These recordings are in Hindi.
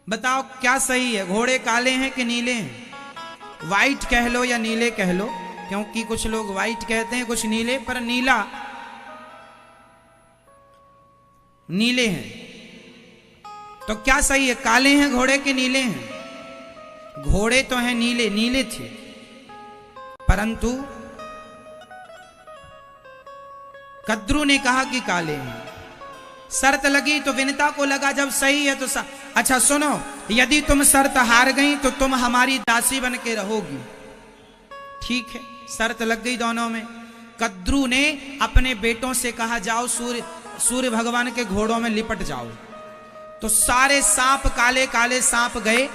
बताओ क्या सही है, घोड़े काले हैं कि नीले हैं? वाइट कह लो या नीले कह लो, क्योंकि कुछ लोग वाइट कहते हैं कुछ नीले, पर नीला नीले हैं। तो क्या सही है, काले हैं घोड़े के नीले हैं? घोड़े तो हैं नीले, नीले थे, परंतु कद्रू ने कहा कि काले हैं। शर्त लगी तो विनिता को लगा जब सही है तो अच्छा सुनो, यदि तुम शर्त हार गई तो तुम हमारी दासी बन के रहोगी। ठीक है, शर्त लग गई दोनों में। कद्रू ने अपने बेटों से कहा जाओ सूर्य भगवान के घोड़ों में लिपट जाओ। तो सारे सांप, काले काले सांप गए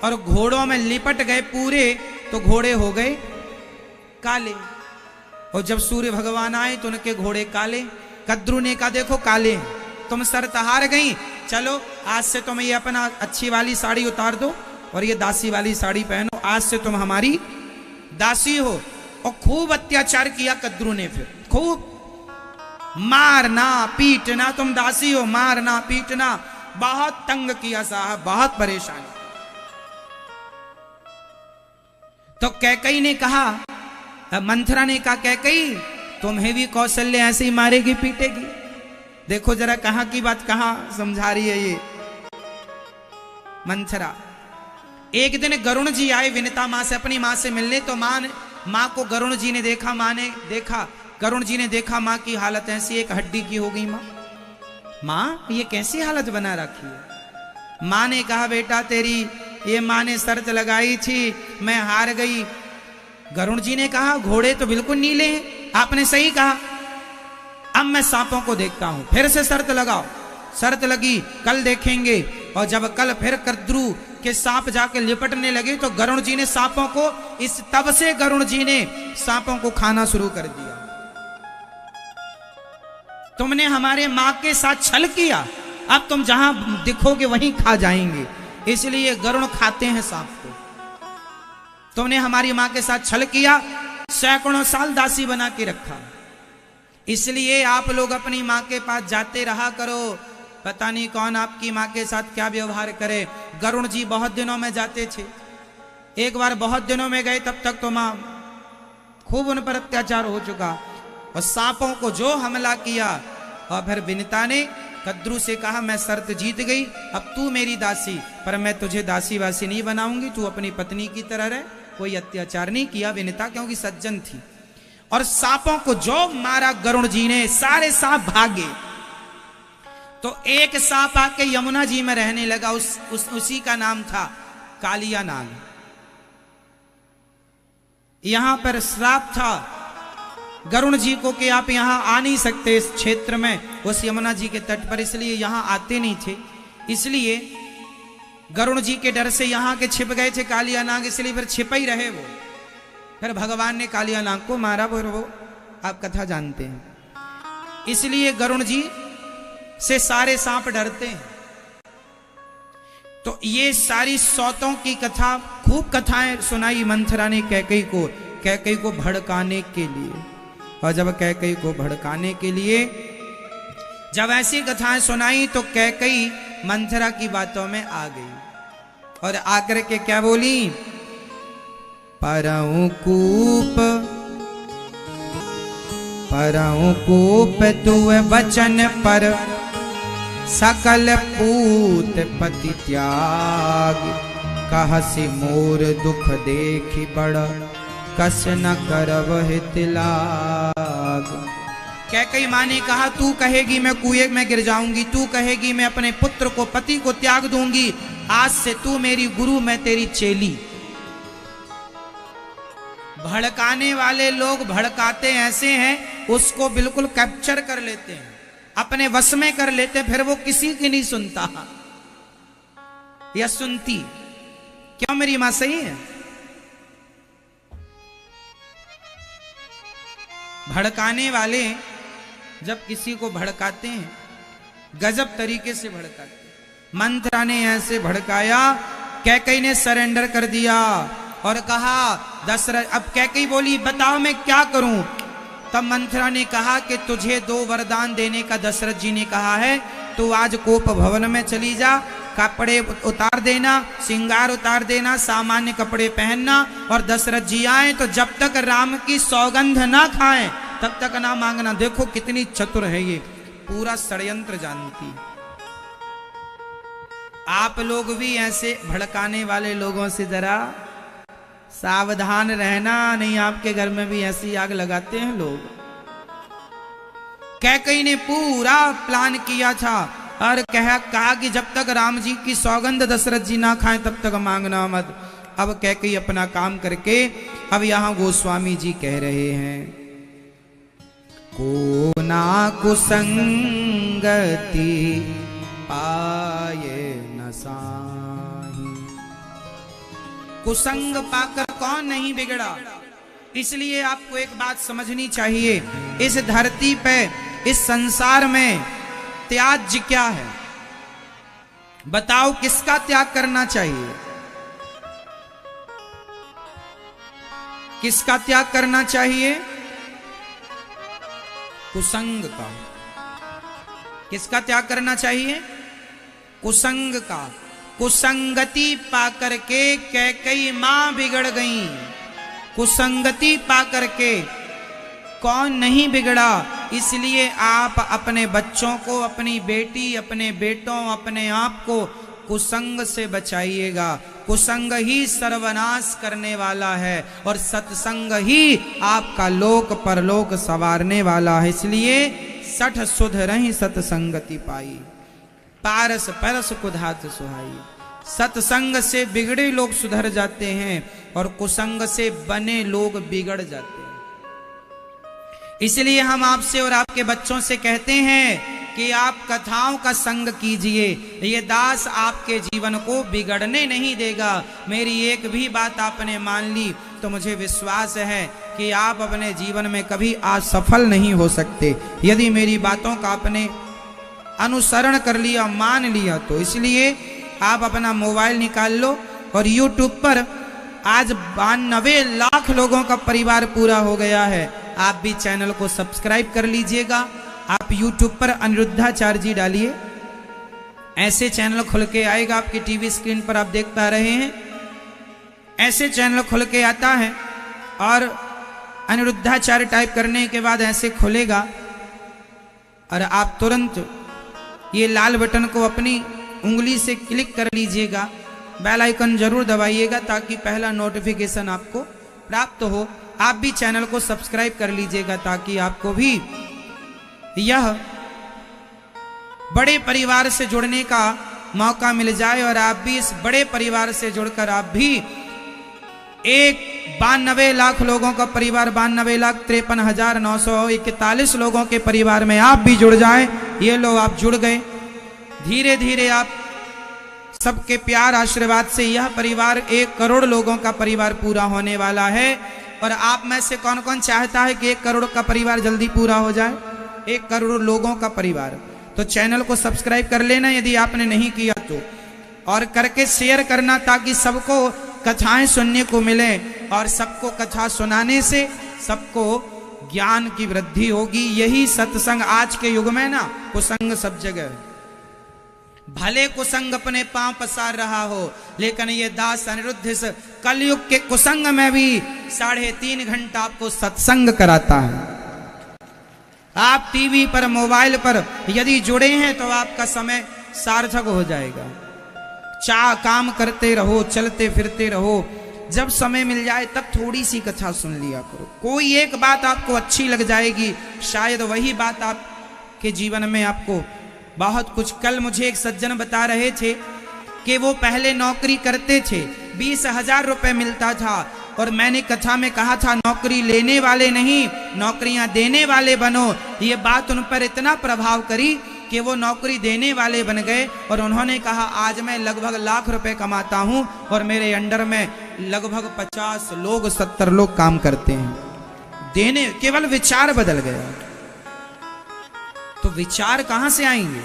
और घोड़ों में लिपट गए पूरे, तो घोड़े हो गए काले। और जब सूर्य भगवान आए तो उनके घोड़े काले। कद्रू ने कहा देखो काले हैं, तुम शर्त हार गई, चलो आज से तुम ये अपना अच्छी वाली साड़ी उतार दो और ये दासी वाली साड़ी पहनो, आज से तुम हमारी दासी हो। और खूब अत्याचार किया कद्रू ने, फिर खूब मारना पीटना, तुम दासी हो मारना पीटना, बहुत तंग किया साहब, बहुत परेशानी। तो कैकई ने कहा, मंथरा ने कहा कैकई तुम्हें भी कौशल्य ऐसे ही मारेगी पीटेगी। देखो जरा कहां की बात कहां समझा रही है ये मंथरा। एक दिन गरुण जी आए विनिता मां से, अपनी मां से मिलने। तो मां को गरुण जी ने देखा, मां ने देखा, गरुण जी ने देखा मां की हालत ऐसी, एक हड्डी की हो गई। मां ये कैसी हालत बना रखी है? मां ने कहा बेटा तेरी ये मां ने शर्त लगाई थी, मैं हार गई। गरुण जी ने कहा घोड़े तो बिल्कुल नीले हैं, आपने सही कहा, अब मैं सांपों को देखता हूं, फिर से शर्त लगाओ। शर्त लगी, कल देखेंगे। और जब कल फिर कद्रू के सांप जाके लिपटने लगे तो गरुण जी ने सांपों को, तब से गरुण जी ने सांपों को खाना शुरू कर दिया। तुमने हमारे मां के साथ छल किया, अब तुम जहां दिखोगे वहीं खा जाएंगे, इसलिए गरुण खाते हैं सांप को। तुमने हमारी मां के साथ छल किया, सैकड़ों साल दासी बना के रखा, इसलिए आप लोग अपनी मां के पास जाते रहा करो, पता नहीं कौन आपकी मां के साथ क्या व्यवहार करे। गरुण जी बहुत दिनों में जाते थे, एक बार बहुत दिनों में गए, तब तक तो मां खूब उन पर अत्याचार हो चुका और सांपों को जो हमला किया। और फिर विनिता ने कद्रू से कहा मैं शर्त जीत गई, अब तू मेरी दासी, पर मैं तुझे दासी वासी नहीं बनाऊंगी, तू अपनी पत्नी की तरह रह। कोई अत्याचार नहीं किया विनिता, क्योंकि सज्जन थी। और सांपों को जो मारा गरुण जी ने, सारे सांप भागे। तो एक सांप आके यमुना जी में रहने लगा, उसी का नाम था कालिया नाग। यहां पर श्राप था गरुण जी को कि आप यहां आ नहीं सकते इस क्षेत्र में, उस यमुना जी के तट पर, इसलिए यहां आते नहीं थे। इसलिए गरुण जी के डर से यहां के छिप गए थे कालिया नाग, इसलिए फिर छिप ही रहे वो। फिर भगवान ने कालिया नाग को मारा, फिर वो आप कथा जानते हैं। इसलिए गरुण जी से सारे सांप डरते हैं। तो ये सारी सौतों की कथा, खूब कथाएं सुनाई मंथरा ने कैकई को भड़काने के लिए। और जब कैकई को भड़काने के लिए जब ऐसी कथाएं सुनाई तो कैकई मंथरा की बातों में आ गई और आकर के क्या बोली, परऊं कूप तुए वचन पर, सकल पूत पति त्याग, कहसी मोर दुख देखी बड़, कस न करब हित लाग। कैकई मां ने कहा तू कहेगी मैं कुएं में गिर जाऊंगी, तू कहेगी मैं अपने पुत्र को, पति को त्याग दूंगी, आज से तू मेरी गुरु, मैं तेरी चेली। भड़काने वाले लोग भड़काते ऐसे हैं, उसको बिल्कुल कैप्चर कर लेते हैं, अपने वश में कर लेते, फिर वो किसी की नहीं सुनता या सुनती। क्यों मेरी मां सही है? भड़काने वाले जब किसी को भड़काते हैं, गजब तरीके से भड़काते हैं। मंथरा ने ऐसे भड़काया, कैकई ने सरेंडर कर दिया और कहा दशरथ, अब कैकई बोली बताओ मैं क्या करूं? तब मंथरा ने कहा कि तुझे 2 वरदान देने का दशरथ जी ने कहा है, तू आज कोप भवन में चली जा कपड़े उतार देना, श्रृंगार उतार देना, सामान्य कपड़े पहनना, और दशरथ जी आए तो जब तक राम की सौगंध ना खाएं तब तक ना मांगना। देखो कितनी चतुर है ये, पूरा षड्यंत्र जानती। आप लोग भी ऐसे भड़काने वाले लोगों से जरा सावधान रहना, नहीं आपके घर में भी ऐसी आग लगाते हैं लोग। कैकेयी ने पूरा प्लान किया था और कहा कि जब तक राम जी की सौगंध दशरथ जी ना खाएं तब तक मांगना मत। अब कैकेयी अपना काम करके अब यहां गोस्वामी जी कह रहे हैं, को ना कुसंगति पाए न साही। कुसंग पाकर कौन नहीं बिगड़ा। इसलिए आपको एक बात समझनी चाहिए, इस धरती पे, इस संसार में त्याज्य क्या है? बताओ किसका त्याग करना चाहिए? किसका त्याग करना चाहिए? कुसंग का। किसका त्याग करना चाहिए? कुसंग का। कुसंगति पाकर के कैकेयी मां बिगड़ गई। कुसंगति पाकर के कौन नहीं बिगड़ा। इसलिए आप अपने बच्चों को, अपनी बेटी, अपने बेटों, अपने आप को कुसंग से बचाइएगा। कुसंग ही सर्वनाश करने वाला है और सत्संग ही आपका लोक परलोक संवारने वाला है। इसलिए सठ सुध रही सत्संगति पाई, पारस परस कुधात सुहाई। सत्संग से बिगड़े लोग सुधर जाते हैं और कुसंग से बने लोग बिगड़ जाते हैं। इसलिए हम आपसे और आपके बच्चों से कहते हैं कि आप कथाओं का संग कीजिए। ये दास आपके जीवन को बिगड़ने नहीं देगा। मेरी एक भी बात आपने मान ली तो मुझे विश्वास है कि आप अपने जीवन में कभी असफल नहीं हो सकते, यदि मेरी बातों का आपने अनुसरण कर लिया, मान लिया तो। इसलिए आप अपना मोबाइल निकाल लो और YouTube पर आज 92 लाख लोगों का परिवार पूरा हो गया है। आप भी चैनल को सब्सक्राइब कर लीजिएगा। आप YouTube पर अनिरुद्धाचार्य जी डालिए, ऐसे चैनल खुल के आएगा। आपकी टीवी स्क्रीन पर आप देख पा रहे हैं, ऐसे चैनल खुल के आता है और अनिरुद्धाचार्य टाइप करने के बाद ऐसे खुलेगा और आप तुरंत ये लाल बटन को अपनी उंगली से क्लिक कर लीजिएगा। बेल आइकन जरूर दबाइएगा ताकि पहला नोटिफिकेशन आपको प्राप्त हो। आप भी चैनल को सब्सक्राइब कर लीजिएगा ताकि आपको भी यह बड़े परिवार से जुड़ने का मौका मिल जाए और आप भी इस बड़े परिवार से जुड़कर आप भी 92 लाख लोगों का परिवार, 92,53,941 लोगों के परिवार में आप भी जुड़ जाएं। ये लो आप जुड़ गए। धीरे धीरे आप सबके प्यार आशीर्वाद से यह परिवार 1 करोड़ लोगों का परिवार पूरा होने वाला है। और आप में से कौन कौन चाहता है कि 1 करोड़ का परिवार जल्दी पूरा हो जाए? 1 करोड़ लोगों का परिवार। तो चैनल को सब्सक्राइब कर लेना यदि आपने नहीं किया तो, और करके शेयर करना ताकि सबको कथाएं सुनने को मिले और सबको कथा सुनाने से सबको ज्ञान की वृद्धि होगी। यही सत्संग आज के युग में ना, कुसंग सब जगह। भले कुसंग अपने पांव पसार रहा हो, लेकिन ये दास अनिरुद्ध इस कलयुग के कुसंग में भी 3.5 घंटा आपको सत्संग कराता है। आप टीवी पर, मोबाइल पर यदि जुड़े हैं तो आपका समय सार्थक हो जाएगा। काम करते रहो, चलते फिरते रहो, जब समय मिल जाए तब थोड़ी सी कथा सुन लिया करो। कोई एक बात आपको अच्छी लग जाएगी, शायद वही बात आपके जीवन में आपको बहुत कुछ। कल मुझे एक सज्जन बता रहे थे कि वो पहले नौकरी करते थे, 20,000 रुपए मिलता था, और मैंने कथा में कहा था नौकरी लेने वाले नहीं, नौकरियां देने वाले बनो। ये बात उन पर इतना प्रभाव करी कि वो नौकरी देने वाले बन गए और उन्होंने कहा आज मैं लगभग लाख रुपए कमाता हूं और मेरे अंडर में लगभग 50 लोग 70 लोग काम करते हैं। देने, केवल विचार बदल गया। तो विचार कहां से आएंगे?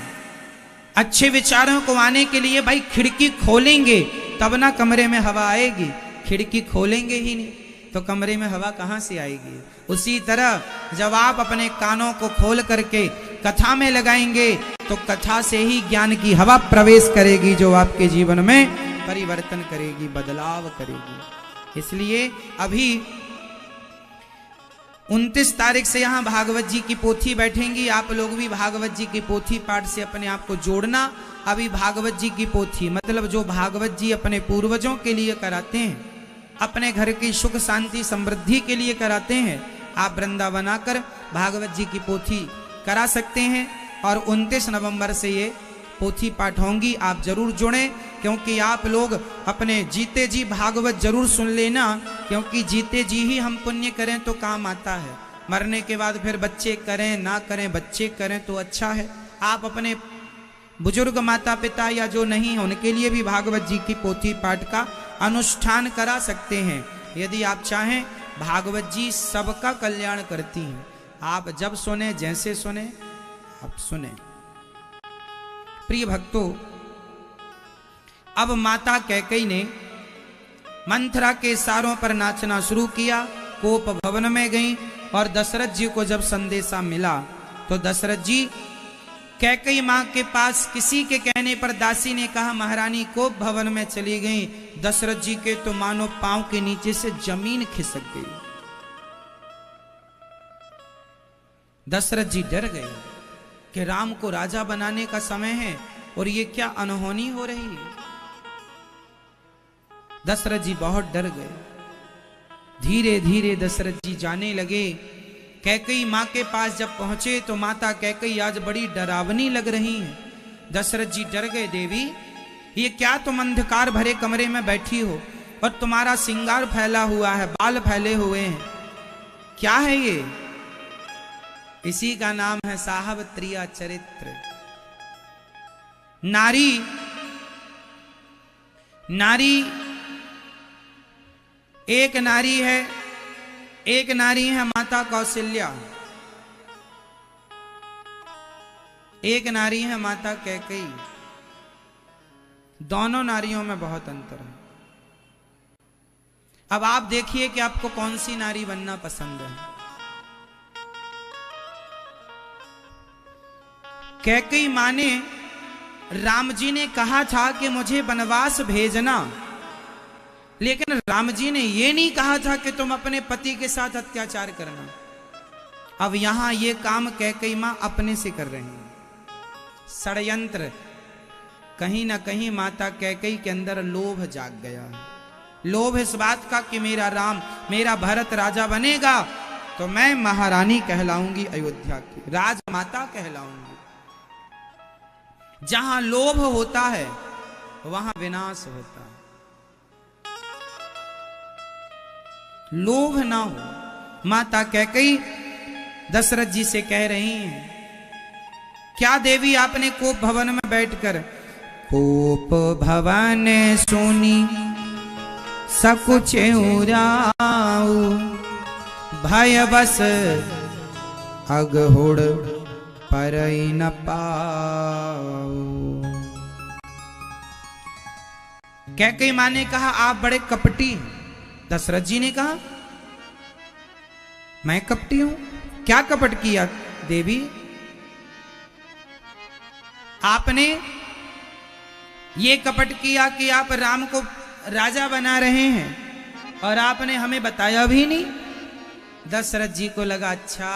अच्छे विचारों को आने के लिए भाई खिड़की खोलेंगे तब ना कमरे में हवा आएगी। खिड़की खोलेंगे ही नहीं तो कमरे में हवा कहां से आएगी? उसी तरह जब आप अपने कानों को खोल करके कथा में लगाएंगे, तो कथा से ही ज्ञान की हवा प्रवेश करेगी, जो आपके जीवन में परिवर्तन करेगी, बदलाव करेगी। इसलिए अभी 29 तारीख से यहाँ भागवत जी की पोथी बैठेंगी। आप लोग भी भागवत जी की पोथी पाठ से अपने आप को जोड़ना। अभी भागवत जी की पोथी मतलब जो भागवत जी अपने पूर्वजों के लिए कराते हैं, अपने घर की सुख शांति समृद्धि के लिए कराते हैं, आप वृंदावन आकर भागवत जी की पोथी करा सकते हैं। और 29 नवंबर से ये पोथी पाठ होंगी। आप जरूर जुड़ें, क्योंकि आप लोग अपने जीते जी भागवत जरूर सुन लेना, क्योंकि जीते जी ही हम पुण्य करें तो काम आता है। मरने के बाद फिर बच्चे करें ना करें, बच्चे करें तो अच्छा है। आप अपने बुजुर्ग माता पिता या जो नहीं है उनके लिए भी भागवत जी की पोथी पाठ का अनुष्ठान करा सकते हैं। यदि आप चाहें, भागवत जी सबका कल्याण करती हैं। आप जब सुने, जैसे सुने, आप सुने। प्रिय भक्तों, अब माता कैकेयी ने मंथरा के सारों पर नाचना शुरू किया। कोप भवन में गई और दशरथ जी को जब संदेशा मिला तो दशरथ जी कैकेयी मां के पास किसी के कहने पर दासी ने कहा महारानी कोप भवन में चली गई। दशरथ जी के तो मानो पांव के नीचे से जमीन खिसक गई। दशरथ जी डर गए कि राम को राजा बनाने का समय है और ये क्या अनहोनी हो रही है। दशरथ जी बहुत डर गए। धीरे धीरे दशरथ जी जाने लगे। कैकेयी मां के पास जब पहुंचे तो माता कैकेयी आज बड़ी डरावनी लग रही हैं। दशरथ जी डर गए। देवी, ये क्या तुम अंधकार भरे कमरे में बैठी हो और तुम्हारा श्रृंगार फैला हुआ है, बाल फैले हुए हैं, क्या है ये? इसी का नाम है साहब त्रिया चरित्र। नारी एक नारी है, एक नारी है माता कौशल्या, एक नारी है माता कैकेयी। दोनों नारियों में बहुत अंतर है। अब आप देखिए कि आपको कौन सी नारी बनना पसंद है। कैकेयी मां ने, राम जी ने कहा था कि मुझे वनवास भेजना, लेकिन राम जी ने यह नहीं कहा था कि तुम अपने पति के साथ अत्याचार करना। अब यहां ये काम कैकेयी मां अपने से कर रही हैं। षड्यंत्र। कहीं ना कहीं माता कैकेयी के अंदर लोभ जाग गया है। लोभ इस बात का कि मेरा राम, मेरा भरत राजा बनेगा तो मैं महारानी कहलाऊंगी, अयोध्या की राजमाता कहलाऊंगी। जहां लोभ होता है वहां विनाश होता है। लोभ ना हो। माता कैकेयी दशरथ जी से कह रही हैं, क्या देवी आपने कोप भवन में बैठकर, कोप भवन सोनी सकुच उराऊ, भय बस अगहुड़ परई न पाऊ। कैकेयी मां ने कहा आप बड़े कपटी हैं। दशरथ जी ने कहा मैं कपटी हूं? क्या कपट किया देवी? आपने ये कपट किया कि आप राम को राजा बना रहे हैं और आपने हमें बताया भी नहीं। दशरथ जी को लगा अच्छा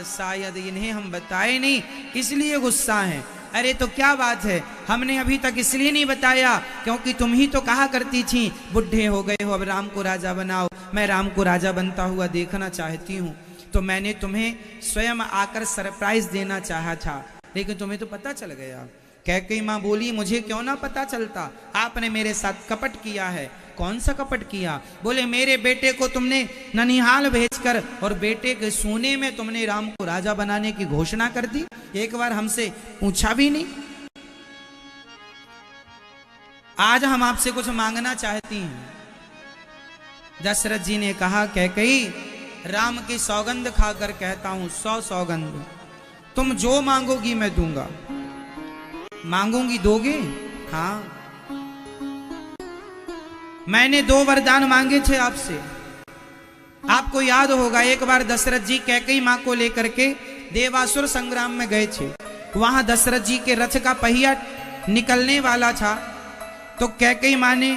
शायद इन्हें हम बताए नहीं इसलिए गुस्सा है। अरे तो क्या बात है, हमने अभी तक इसलिए नहीं बताया क्योंकि तुम ही तो कहा करती थी बुढ़े हो गए हो अब राम को राजा बनाओ, मैं राम को राजा बनता हुआ देखना चाहती हूँ, तो मैंने तुम्हें स्वयं आकर सरप्राइज देना चाहा था, लेकिन तुम्हें तो पता चल गया। कैकेयी मां बोली मुझे क्यों ना पता चलता, आपने मेरे साथ कपट किया है। कौन सा कपट किया? बोले मेरे बेटे को तुमने ननिहाल भेजकर और बेटे के सोने में तुमने राम को राजा बनाने की घोषणा कर दी, एक बार हमसे पूछा भी नहीं। आज हम आपसे कुछ मांगना चाहती हैं। दशरथ जी ने कहा कैकेयी राम की सौगंध खाकर कहता हूं, 100 सौगंध, तुम जो मांगोगी मैं दूंगा। मांगूंगी दोगे? हाँ। मैंने 2 वरदान मांगे थे आपसे। आपको याद होगा एक बार दशरथ जी कैकेयी मां को लेकर के देवासुर संग्राम में गए थे वहां दशरथ जी के रथ का पहिया निकलने वाला था, तो कैकेयी मां ने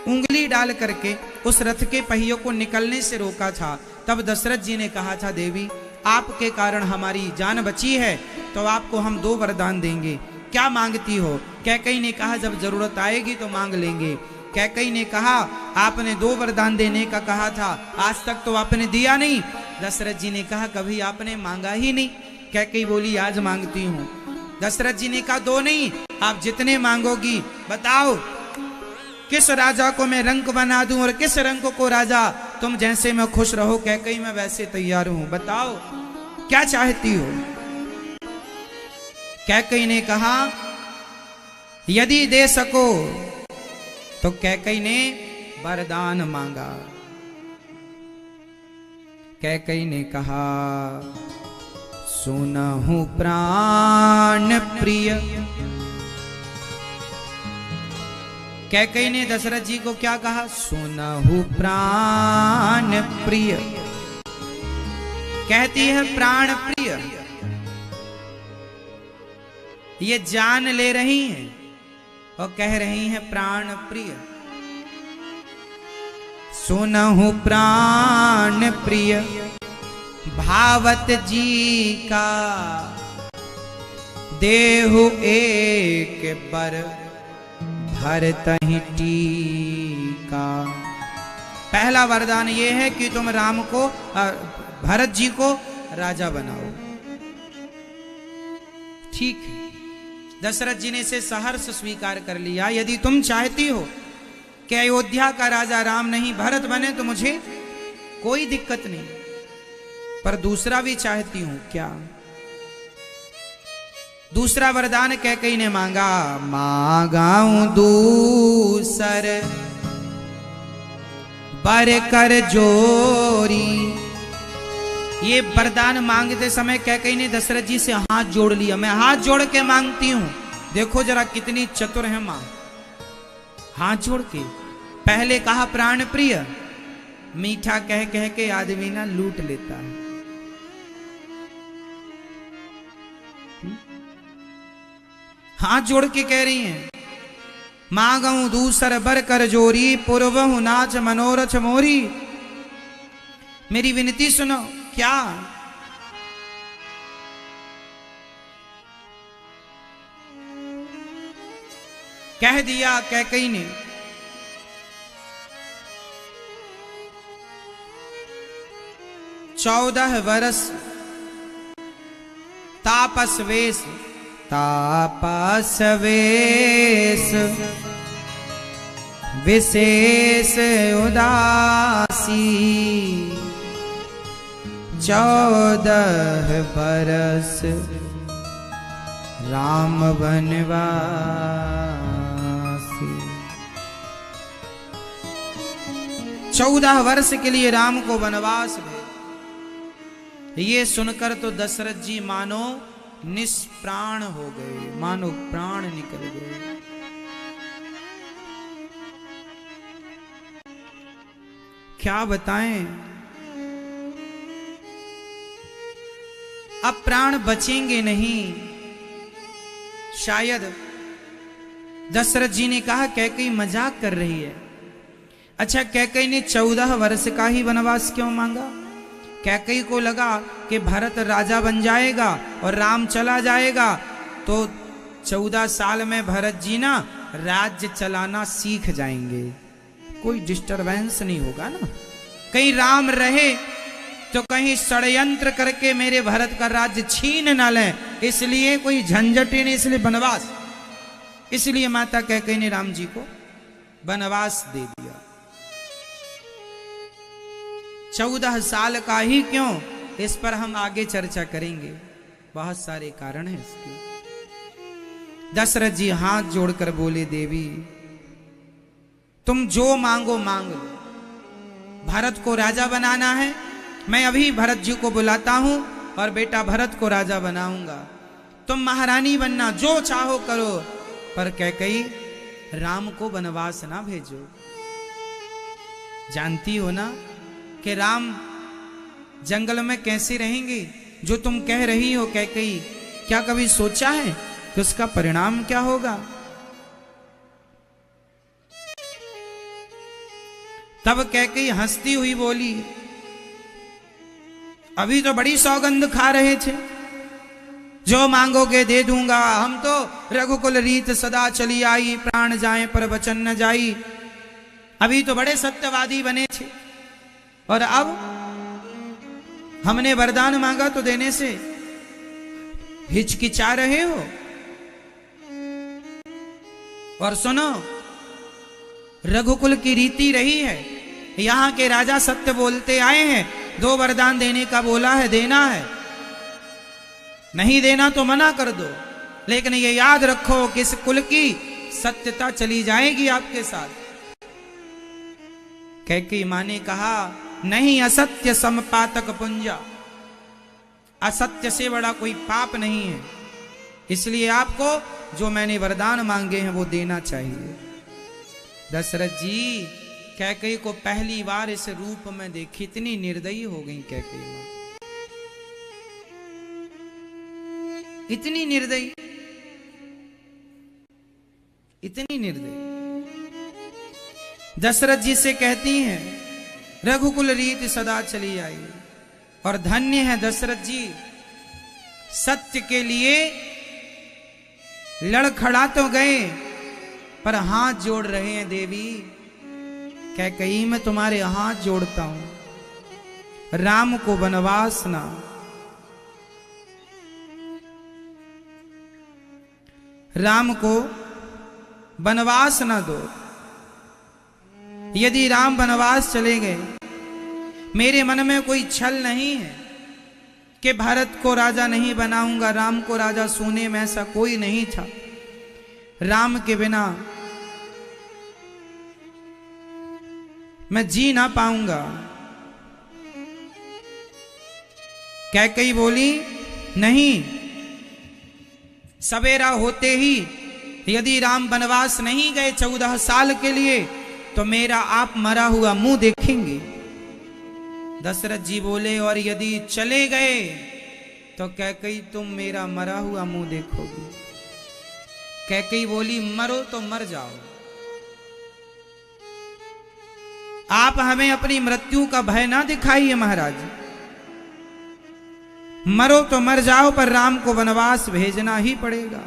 उंगली डाल करके उस रथ के पहियों को निकलने से रोका था। तब दशरथ जी ने कहा था, देवी आपके कारण हमारी जान बची है, तो आपको हम 2 वरदान देंगे, क्या मांगती हो? कैकेयी ने कहा, जब जरूरत आएगी तो मांग लेंगे। कैकेयी ने कहा, आपने 2 वरदान देने का कहा था, आज तक तो आपने दिया नहीं। दशरथ जी ने कहा, कभी आपने मांगा ही नहीं। कैकेयी बोली, आज मांगती हूं। दशरथ जी ने कहा, 2 नहीं, आप जितने मांगोगी। बताओ किस राजा को मैं रंक बना दूं और किस रंक को राजा, तुम जैसे मैं खुश रहो कैकेयी, मैं वैसे तैयार हूं, बताओ क्या चाहती हो? कैकेयी ने कहा, यदि दे सको। तो कैकेयी ने वरदान मांगा। कैकेयी ने कहा, सुनहु प्राण प्रिय। कैकेयी ने दशरथ जी को क्या कहा? सुनहु प्राण प्रिय। कहती है प्राण प्रिय, ये जान ले रही हैं और कह रही हैं प्राण प्रिय। सुनहु प्राण प्रिय भावत जी का, देहु एक बर भरतहि टीका। पहला वरदान ये है कि तुम राम को, भरत जी को राजा बनाओ। ठीक है, दशरथ जी ने इसे सहर्ष स्वीकार कर लिया। यदि तुम चाहती हो कि अयोध्या का राजा राम नहीं भरत बने तो मुझे कोई दिक्कत नहीं, पर दूसरा भी चाहती हूं। क्या? दूसरा वरदान कैकेयी ने मांगा, मांगाऊं दूसर बर कर जोरी। ये वरदान मांगते समय कैकेयी ने दशरथ जी से हाथ जोड़ लिया। मैं हाथ जोड़ के मांगती हूं। देखो जरा कितनी चतुर है मां, हाथ जोड़ के। पहले कहा प्राण प्रिय, मीठा कह कह के आदमी ना लूट लेता है। हाथ जोड़ के कह रही हैं, मांगऊं दूसर बर कर जोरी, पूर्वहु नाच मनोरथ मोरी। मेरी विनती सुनो। क्या? कह दिया कैकेयी ने। चौदह वर्ष तापस वेश, तापस वेश विशेष उदासी। 14 बरस राम बनवासी। चौदह वर्ष के लिए राम को वनवास भेज। ये सुनकर तो दशरथ जी मानो निष्प्राण हो गए, मानो प्राण निकल गए। क्या बताएं, अब प्राण बचेंगे नहीं शायद। दशरथ जी ने कहा कैकेयी मजाक कर रही है। अच्छा, कैकेयी ने 14 वर्ष का ही वनवास क्यों मांगा? कैकेयी को लगा कि भरत राजा बन जाएगा और राम चला जाएगा तो 14 साल में भरत जी ना राज्य चलाना सीख जाएंगे, कोई डिस्टरबेंस नहीं होगा ना। कहीं राम रहे तो कहीं षड्यंत्र करके मेरे भरत का राज्य छीन ना लें, इसलिए कोई झंझट ही नहीं, इसलिए वनवास। इसलिए माता कैकेयी ने राम जी को वनवास दे दिया। 14 साल का ही क्यों, इस पर हम आगे चर्चा करेंगे, बहुत सारे कारण हैं इसके। दशरथ जी हाथ जोड़कर बोले, देवी तुम जो मांगो मांग लो। भरत को राजा बनाना है, मैं अभी भरत जी को बुलाता हूं और बेटा भरत को राजा बनाऊंगा। तुम महारानी बनना, जो चाहो करो, पर कैकेयी राम को वनवास ना भेजो। जानती हो ना कि राम जंगल में कैसे रहेंगे? जो तुम कह रही हो कैकेयी, क्या कभी सोचा है कि उसका परिणाम क्या होगा? तब कैकेयी हंसती हुई बोली, अभी तो बड़ी सौगंध खा रहे थे, जो मांगोगे दे दूंगा। हम तो रघुकुल रीत सदा चली आई, प्राण जाए पर वचन न जाई। अभी तो बड़े सत्यवादी बने थे, और अब हमने वरदान मांगा तो देने से हिचकिचा रहे हो। और सुनो, रघुकुल की रीति रही है, यहां के राजा सत्य बोलते आए हैं। 2 वरदान देने का बोला है, देना है, नहीं देना तो मना कर दो। लेकिन ये याद रखो कि इस कुल की सत्यता चली जाएगी आपके साथ। कैकेयी मां ने कहा, नहीं, असत्य समपातक पुंजा, असत्य से बड़ा कोई पाप नहीं है, इसलिए आपको जो मैंने वरदान मांगे हैं वो देना चाहिए। दशरथ जी कैकेयी को पहली बार इस रूप में देखी, इतनी निर्दयी हो गई कैकेयी मां, इतनी निर्दयी, इतनी निर्दयी। दशरथ जी से कहती हैं, रघुकुल रीत सदा चली आई। और धन्य है दशरथ जी, सत्य के लिए लड़खड़ा तो गए पर हाथ जोड़ रहे हैं। देवी कैकेयी, मैं तुम्हारे हाथ जोड़ता हूं, राम को वनवास ना, राम को वनवास ना दो। यदि राम वनवास चले गए, मेरे मन में कोई छल नहीं है कि भरत को राजा नहीं बनाऊंगा, राम को राजा सोने में, ऐसा कोई नहीं था। राम के बिना मैं जी ना पाऊंगा। कैकेयी बोली, नहीं, सवेरा होते ही यदि राम वनवास नहीं गए 14 साल के लिए, तो मेरा आप मरा हुआ मुंह देखेंगे। दशरथ जी बोले, और यदि चले गए तो कैकेयी तुम मेरा मरा हुआ मुंह देखोगी। कैकेयी बोली, मरो तो मर जाओ, आप हमें अपनी मृत्यु का भय ना दिखाइए महाराज, मरो तो मर जाओ, पर राम को वनवास भेजना ही पड़ेगा।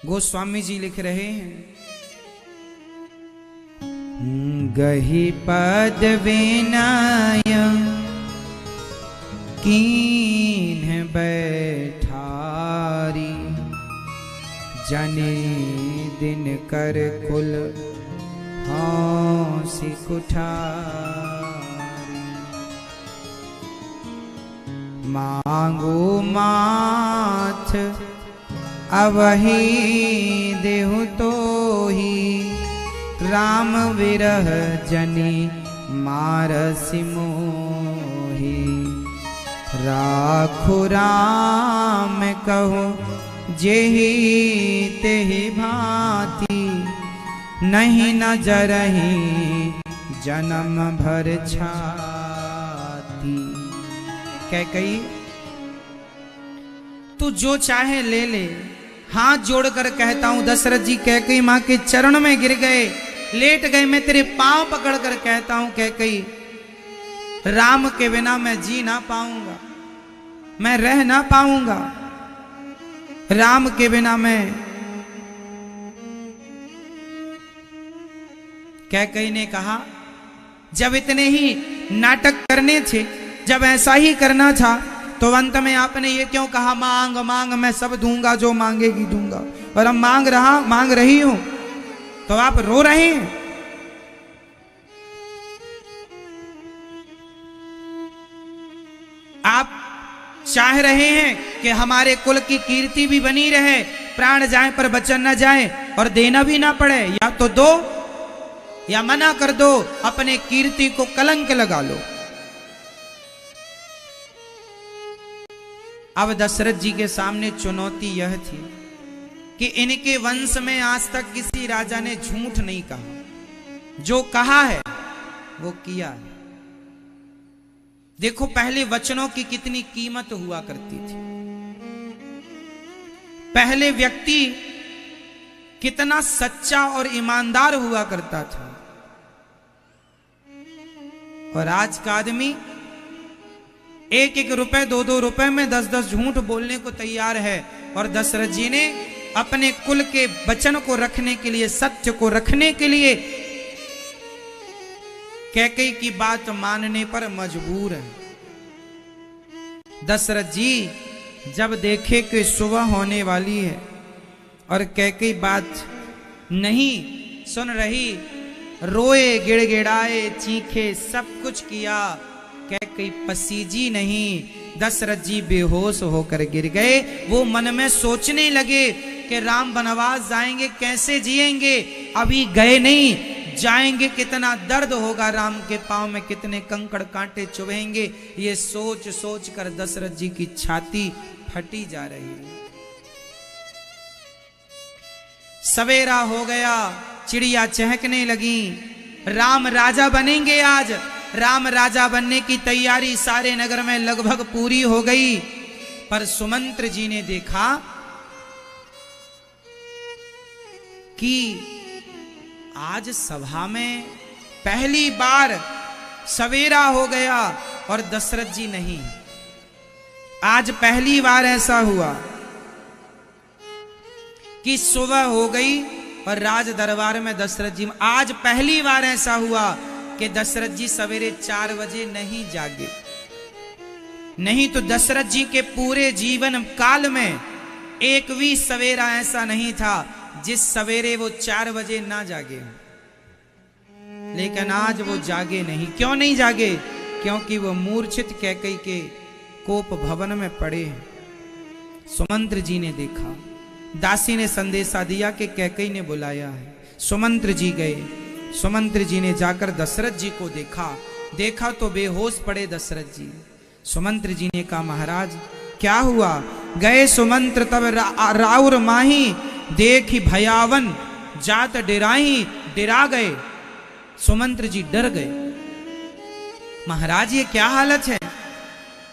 गोस्वामी जी लिख रहे हैं, गहि पद विनय कीन्ह बैठारी, जने दिन कर कुल हंसी कुठारी। मांगो माथ अवही देहु तो ही, राम विरह जनि मारसि मोहि। राखु राम कहो जेहि तेहि भांति, नहीं न जरहि जन्म भर छाती। कैकेयी, तू जो चाहे ले ले, हाथ जोड़कर कहता हूं। दशरथ जी कैकेयी मां के चरण में गिर गए, लेट गए। मैं तेरे पांव पकड़कर कहता हूं कैकेयी, राम के बिना मैं जी ना पाऊंगा, मैं रह ना पाऊंगा, राम के बिना मैं। कैकेयी ने कहा, जब इतने ही नाटक करने थे, जब ऐसा ही करना था, तो अंत में आपने ये क्यों कहा, मांग मांग मैं सब दूंगा, जो मांगेगी दूंगा। और अब मांग रही हूं तो आप रो रहे हैं। आप चाह रहे हैं कि हमारे कुल की कीर्ति भी बनी रहे, प्राण जाए पर वचन न जाए, और देना भी ना पड़े। या तो दो या मना कर दो, अपने कीर्ति को कलंक लगा लो। अब दशरथ जी के सामने चुनौती यह थी कि इनके वंश में आज तक किसी राजा ने झूठ नहीं कहा, जो कहा है वो किया है। देखो पहले वचनों की कितनी कीमत हुआ करती थी। पहले व्यक्ति कितना सच्चा और ईमानदार हुआ करता था, और आज का आदमी एक एक रुपए 2-2 रुपए में 10-10 झूठ बोलने को तैयार है। और दशरथ जी ने अपने कुल के वचन को रखने के लिए, सत्य को रखने के लिए कैकेयी की बात मानने पर मजबूर है। दशरथ जी जब देखे कि सुबह होने वाली है और कैकेयी बात नहीं सुन रही, रोए, गिड़गिड़ाए, चीखे, सब कुछ किया, कैकेयी पसीजी नहीं। दशरथ जी बेहोश होकर गिर गए। वो मन में सोचने लगे कि राम वनवास जाएंगे, कैसे जिएंगे, अभी गए नहीं, जाएंगे कितना दर्द होगा, राम के पांव में कितने कंकड़ कांटे चुभेंगे। ये सोच सोच कर दशरथ जी की छाती फटी जा रही है। सवेरा हो गया, चिड़िया चहकने लगी, राम राजा बनेंगे आज। राम राजा बनने की तैयारी सारे नगर में लगभग पूरी हो गई। पर सुमंत्र जी ने देखा कि आज सभा में पहली बार सवेरा हो गया और दशरथ जी नहीं। आज पहली बार ऐसा हुआ कि सुबह हो गई और राज दरबार में दशरथ जी, आज पहली बार ऐसा हुआ कि दशरथ जी सवेरे 4 बजे नहीं जागे। नहीं तो दशरथ जी के पूरे जीवन काल में एक भी सवेरा ऐसा नहीं था जिस सवेरे वो 4 बजे ना जागे। लेकिन आज वो जागे नहीं। क्यों नहीं जागे? क्योंकि वो मूर्छित कैकेयी के कोप भवन में पड़े हैं। सुमंत्र जी ने देखा, दासी ने संदेशा दिया कि कैकेयी ने बुलाया है। सुमंत्र जी गए। सुमंत्र जी ने जाकर दशरथ जी को देखा तो बेहोश पड़े दशरथ जी। सुमंत्र जी ने कहा, महाराज क्या हुआ? गए सुमंत्र तब राउर माही, देखी भयावन जात डिराही, डिरा गए। सुमंत्र जी डर गए। महाराज ये क्या हालत है?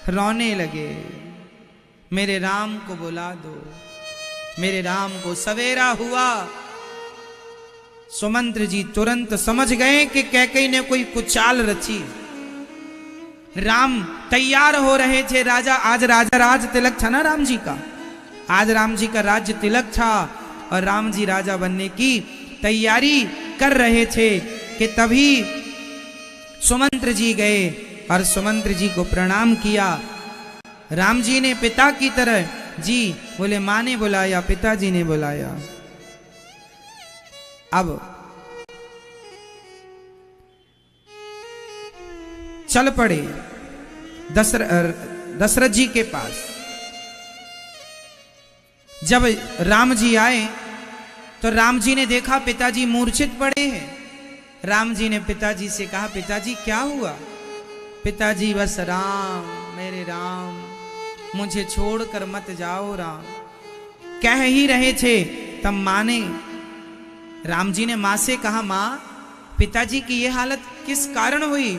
रोने लगे। मेरे राम को बुला दो, मेरे राम को। सवेरा हुआ। सुमंत्र जी तुरंत समझ गए कि कैकेयी ने कोई कुचाल रची। राम तैयार हो रहे थे। आज राजा राज तिलक था ना राम जी का। आज राम जी का राज्य तिलक था और राम जी राजा बनने की तैयारी कर रहे थे कि तभी सुमंत्र जी गए और सुमंत्र जी को प्रणाम किया। राम जी ने पिता की तरह, जी बोले, माँ ने बुलाया, पिताजी ने बुलाया। अब चल पड़े दशरथ जी के पास। जब राम जी आए तो राम जी ने देखा पिताजी मूर्छित पड़े हैं। राम जी ने पिताजी से कहा, पिताजी क्या हुआ? पिताजी, बस राम, मेरे राम, मुझे छोड़कर मत जाओ राम, कह ही रहे थे। तब माँ ने, राम जी ने माँ से कहा, माँ पिताजी की ये हालत किस कारण हुई?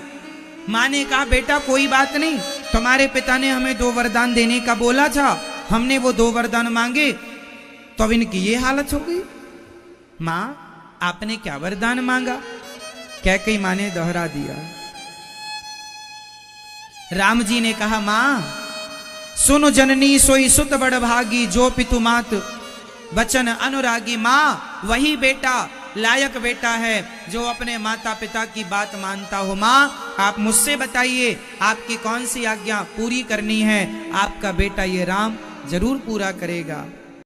माँ ने कहा, बेटा कोई बात नहीं, तुम्हारे पिता ने हमें 2 वरदान देने का बोला था, हमने वो 2 वरदान मांगे तो अब इनकी ये हालत हो गई। माँ आपने क्या वरदान मांगा? कैकेयी माँ ने दोहरा दिया। राम जी ने कहा, माँ सुनो जननी सोई सुत बड़ भागी, जो पितु मात वचन अनुरागी। माँ वही बेटा, लायक बेटा है जो अपने माता पिता की बात मानता हो। माँ आप मुझसे बताइए, आपकी कौन सी आज्ञा पूरी करनी है? आपका बेटा ये राम जरूर पूरा करेगा।